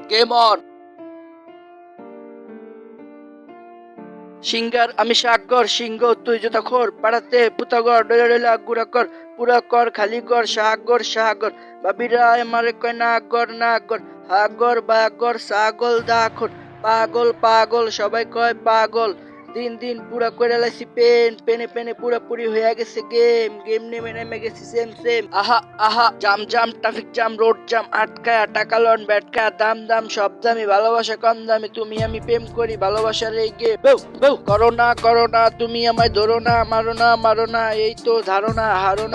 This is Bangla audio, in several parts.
Game on. সিঙ্গার আমি সাগর সিংহ তুই জুতা খোর পাড়াতে পুতাগর ডলে ডলে আগুরা কর পুরা কর খালি কর সাগর সাগর বাবিরা আমারে কয় না গর না গর হাগর বাগর সাগল দাখর পাগল পাগল সবাই কয় পাগল দিন দিন পুরা করে লাইছি পেনে পেনে পুরাপুরি হয়ে গেছে গেম গেম নেমে নেমে গেছি সেম সেম আহা আহা জাম জাম ট্রাফিক জাম রোড জাম আটকায়া টাকা লন ব্যাটকা দাম দাম সব দামি ভালোবাসা কম দামি তুমি আমি প্রেম করি ভালোবাসার এই গেম বেউ বেউ করো না তুমি আমায় ধরো না মারো না এই তো ধারণা হারো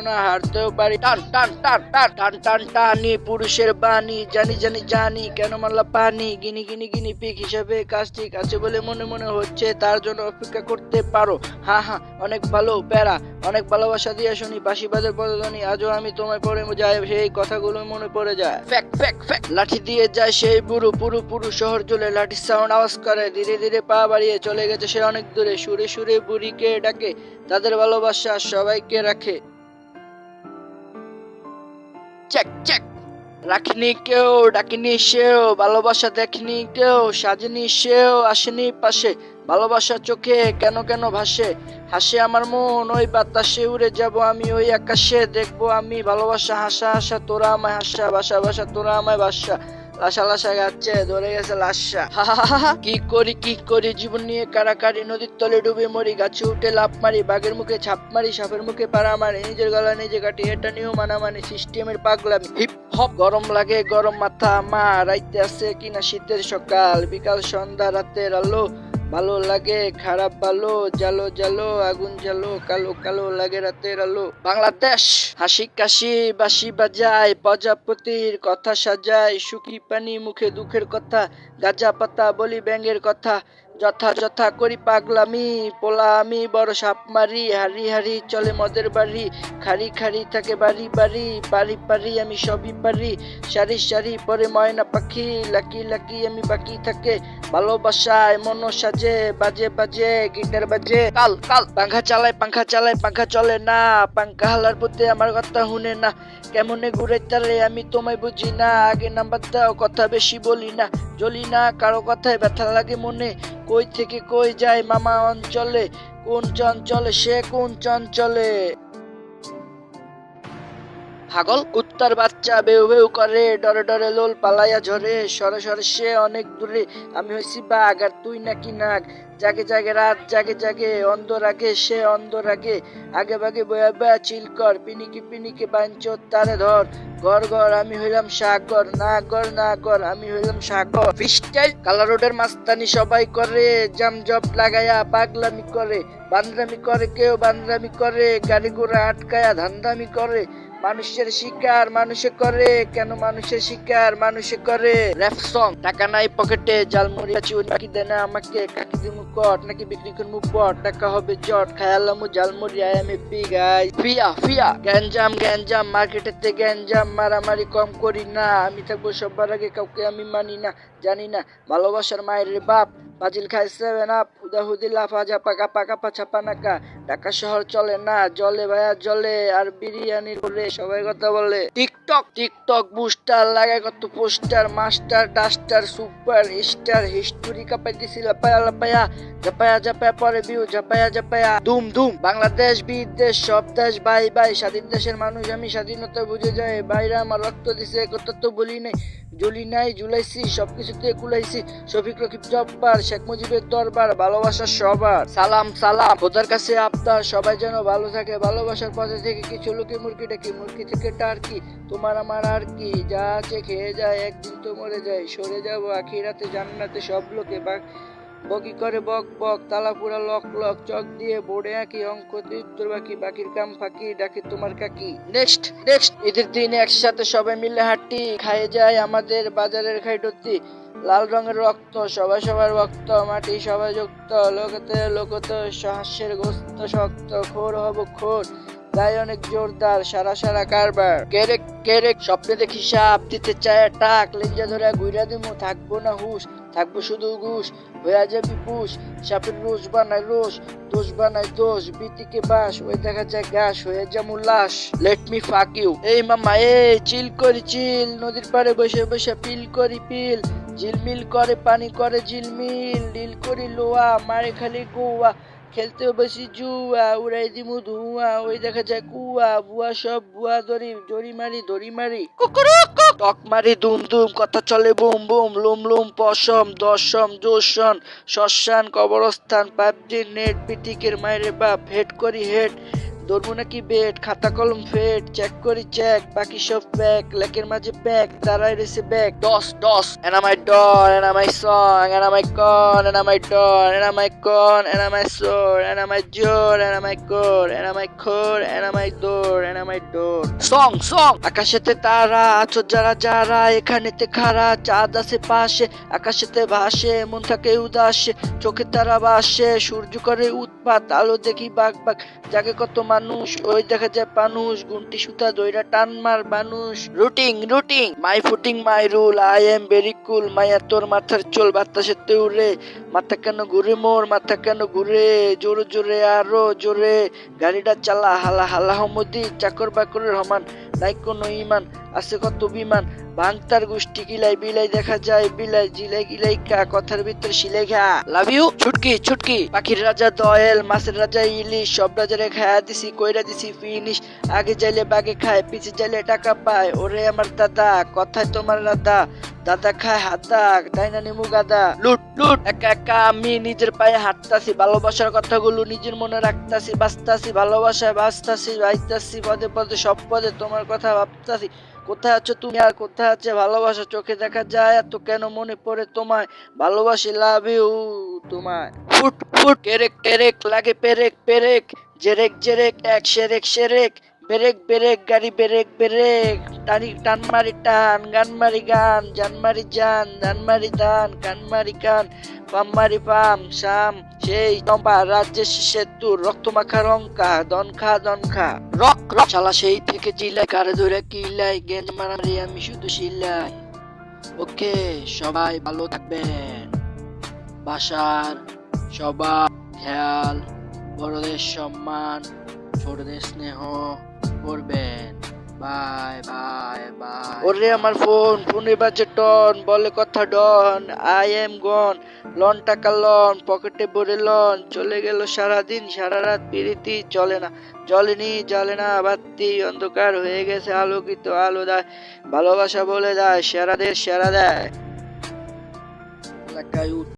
না হারতেও পারি টান টান টান টান টান টান টানি পুরুষের বাণী জানি জানি জানি কেন মারলা পানি গিনি গিনি গিনি পিক হিসাবে কাজ ঠিক আছে বলে মনে মনে হচ্ছে তার জন্য অপেক্ষা করতে পারো হ্যাঁ হ্যাঁ অনেক ভালো প্যারা অনেক ভালোবাসা দিয়ে শুনি বাঁশি বাজার পদধ্বনি আজও আমি তোমায় পড়ে যায় সেই কথাগুলো মনে পড়ে যায় ফ্যাক ফ্যাক ফ্যাক লাঠি দিয়ে যায় সেই বুড়ো পুরু পুরু শহর জুড়ে লাঠির সাউন্ড আওয়াজ করে ধীরে ধীরে পা বাড়িয়ে চলে গেছে সে অনেক দূরে সুরে সুরে বুড়িকে ডাকে তাদের ভালোবাসা সবাইকে রাখে চেক চেক রাখিনি কেউ ডাকিনি সেও ভালোবাসা দেখনি কেউ সাজেনি সেও আসেনি পাশে ভালোবাসা চোখে কেন কেন ভাসে হাসে আমার মন ওই বাতাসে উড়ে যাব আমি ওই আকাশে দেখবো আমি ভালোবাসা হাসা হাসা তোরা আমায় হাসা বাসা বাসা তোরা আমায় বাসা লাসা লাসা গাচ্ছে ধরে গেছে লাসা কি করি জীবন নিয়ে কারাকারি নদীর তলে ডুবে মরি গাছে উঠে লাফ মারি বাঘের মুখে ছাপ মারি সাপের মুখে পাড়া মারি নিজের গলা নিজে কাটি এটা নিয়েও মানামানি সিস্টেমের পাগলামি হিপ হপ গরম লাগে গরম মাথা আমার রাইতে আছে কিনা শীতের সকাল বিকাল সন্ধ্যা রাতের আলো ভালো লাগে খারাপ ভালো জালো জালো আগুন জালো কালো কালো লাগে রাতের আলো বাংলাদেশ হাসি কাশি বাঁশি বাজায় প্রজাপতির কথা সাজায় সুখী পানি মুখে দুঃখের কথা গাজা পাতা বলি ব্যাঙের কথা যথা যথা করি পাগলামি পোলা আমি বড় সাপ মারি হারি হারি চলে মদের বাড়ি খারি খারি থাকে বাড়ি বাড়ি পারি পারি আমি সবই পারি সারি সারি পরে ময়না পাখি লাকি লাকি আমি বাকি থাকে ভালোবাসায় মন সাজে বাজে বাজে গিটার বাজে কাল কাল পাংখা চালায় পাংখা চলে না পাংখা হালার প্রতি আমার কথা শুনে না কেমনে ঘুরে তারে আমি তোমায় বুঝি না আগে নাম্বার দাও কথা বেশি বলি না জ্বলি না কারো কথায় ব্যথা লাগে মনে কই থেকে কই যায় মামা অঞ্চলে কোন চঞ্চলে সে কোন চঞ্চলে পাগল কুত্তার বাচ্চা বেউ বেউ করে ডরে ডরে লোল পালাইয়া ঝরে সরে সরে সে অনেক দূরে আমি হইছি বাঘ আর তুই নাকি নাক জাগে জাগে রাত জাগে জাগে অন্ধ রাগে সে অন্ধ রাগে আগে বাগে বয়া বয়া চিল কর পিনিকে বাঞ্চোর তারে ধর ঘর ঘর আমি হইলাম সাগর না গর আমি হইলাম সাগর ফ্রিস্টাইল কালা রোডের মাস্তানি সবাই করে জাম জব লাগায়া পাগলামি করে বান্দ্রামি করে কেউ বান্দ্রামি করে গাড়ি ঘোড়া আটকায়া ধান্দামি করে মানুষের শিকার মানুষে করে কেন মানুষের শিকার মানুষে করে র‍্যাপ সং টাকা নাই পকেটে জালমুড়ি আছে বাকি দেনা আমাকে কাকি দিমু কট নাকি বিক্রি করমু পট টাকা হবে জট খায়ালামু জালমুড়ি I am a big guy ফিয়া গ্যাঞ্জাম মার্কেটেতে গ্যাঞ্জাম মারামারি কম করি না আমি থাকবো সবার আগে কাউকে আমি মানি না জানি না ভালোবাসার মায়ের বাপ বাজিল খাই 7 আপ হুদাহুদি লাফা ঝাপা কাপা কাপা ছাপা নাকা ঢাকা শহর চলে না জলে ভাইয়া জলে আর বিরিয়ানির বলে সবাই কথা বলে টিকটক বুস্টার লাগায় কত poster master duster super star history কাপাই দিছি লাপায়া ঝাপায়া পরে ভিউ ঝাপায়া দুম বাংলাদেশ বিদেশ সব দেশ বাই স্বাধীন দেশের মানুষ আমি স্বাধীনতা বুঝে যায় বাইরে আমার রক্ত দিছে কথা তো বলি নাই জ্বলি নাই জুলাইছি সবকিছুতে কুলাইছি শফিক রকিব জব্বার শেখ মুজিবের দরবার ভালোবাসা সবার সালাম খোদার কাছে আবদার সবাই যেন ভালো থাকে ভালোবাসার পথে থেকে কিছু লোকে মুরগি থেকে টার্কি তোমার আমার আর কি যা আছে খেয়ে যায় একদিন তো মরে যায় সরে যাবো আখিরাতে জান্নাতে সব লোকে বকি করে বক তালা পুরা লক চক দিয়ে বোর্ডে আঁকি অঙ্ক উত্তর বাকির কাম ফাঁকি ডাকে তোমার কাকি নেক্সট ঈদের দিন একসাথে সবাই মিলে হাঁটি খাইয়ে যায় আমাদের বাজারের খাইডতি লাল রঙের রক্ত সবার ভক্ত মাটি সবাই যুক্ত লোকতে হাস্যের গোস্ত শক্ত খোর হব খোর গায়ে অনেক জোরদার, সারা সারা কারবার। কেরেক কেরেক স্বপ্নে দেখি সাপ, দিতে চায় টাক, লেঞ্জা ধরে ঘুরা দিমু, থাকবো না হুশ, থাকবো শুধু ঘুষ, হয়ে যাবি পুষ। সাপের রোজ বানায় রোজ, দোষ বানায় দোষ, বিতিকে বাস, ওই দেখা যায় ঘাস, হয়ে যামু লাশ। Let me fuck you. এই মামা এই চিল করি চিল, নদীর পাড়ে বসে বসে পিল করি পিল, ঝিলমিল করে পানি করে ঝিলমিল, ডিল করি লোয়া, মারে খালি গোয়া, খেলতেও বেশি জুয়া, উড়াই দিমু ধুয়া, ওই দেখা যায় কুয়া, বুয়া সব বুয়া, দড়ি মারি টক মারি দুম দুম, কথা চলে বুম বুম, লুম লুম পশম দশম জোশন, শ্মশান কবরস্থান, 5G নেট, পিটিকের মায়ের বাপ, হেড করি হেড, ধরবো নাকি বেড, খাতা কলম ফেট, চেক করি চেক, বাকি সব ব্যাক, লেকের মাঝে ব্যাক, দাঁড়াই রেছে ব্যাক, ডস ডস, and am I dawn, and am I song, and am I con, and am I dawn, and am I con, and am I sword, and am I jor, and am I core, and am I core, and am I door, and am I door. Song song, আকাশেতে তারা আছো যারা যারা, এখানেতে খারা, চাঁদ আছে পাশে, আকাশেতে ভাসে, মন থাকে উদাসে, চোখে তারা বাসে, সূর্য করে উৎপাত, আলো দেখি বাঘ বাঘ, জাগে কত মানুষ, ওই দেখা যায় পানুষ, গুন্টি সুতা দইরা টান মার মানুষ। Rooting my footing my rule, I am very cool, মাইয়া তোর মাথার চুল বাতাসেতে উড়ে, মাথা কেন ঘুরে মোর, মাথা কেন ঘুরে, জোরে জোরে আরো জোরে, গাড়িটা চালা হালা হালা হমদি, চাকর বাকরের সমান, নাই কোনো ইমান, আছে কত বিমান, ভাঙতার গোষ্ঠী গিলাই বিলাই, দেখা যায় বিলাই, জিলাই গিলাই কা, কথার ভিতরে সিলাই ঘা। লাভ ইউ ছুটকি ছুটকি, পাখির রাজা দয়েল, মাছের রাজা ইলিশ, সব রাজারে খায়া দিছি, কইরা দিছি ফিনিশ, আগে যাইলে বাগে খায়, পিছে যাইলে টাকা পায়, ওরে আমার দাদা, কথায় তোমার দাদা, দাদা খায় হাতা, তাই না নিমু গাদা, লুট লুট, একা একা আমি নিজের পায়ে হাঁটতাছি, ভালোবাসার কথাগুলো নিজের মনে রাখতাছি, বাঁচতাছি ভালোবাসায়, বাঁচতাছি বাইতাছি, পদে পদে সব পদে তোমার কথা ভাবতাছি, কোথায় আছো তুমি আর কোথায় আছে ভালোবাসা, চোখে দেখা যায় এত কেন মনে পড়ে তোমায়, ভালোবাসি লাভ ইউ তোমায়। ফুট ফুট কেরেক টেরেক লাগে পেরেক পেরেক, জেরেক জেরেক এক সেরেক সেরেক, বেরেক বেরেক গাড়ি বেরেক বেরেক, টানি টান মারি টান, গান মারি গান, জান মারি জান, ধান মারি ধান, কান মারি কান, পাম মারি পাম, শাম সেই চম্পা, রাজ্যের সেতু, রক্ত মাখা রঙ্কা, দন খা রক রক, শালা সেই থেকে জিলাই, কারে ধরে কিলাই, গেঞ্জ মারামারি আমি শুধু সিলাই। ওকে সবাই ভালো থাকবেন, বাসার সবার খেয়াল, বড়দের সম্মান, ছোটদের স্নেহ করবেন। Bye bye bye. ওরে আমার ফোনে বাজে টন, বলে কথা ডন, আই এম গন, লন টাকা লন, পকেটে ভরে লন, চলে গেল সারাদিন সারা রাত, পিরিতি চলে না, জ্বলে না বাতি, অন্ধকার হয়ে গেছে আলোকিত, আলো দেয় ভালোবাসা বলে দেয়, সেরা দেয় এলাকায়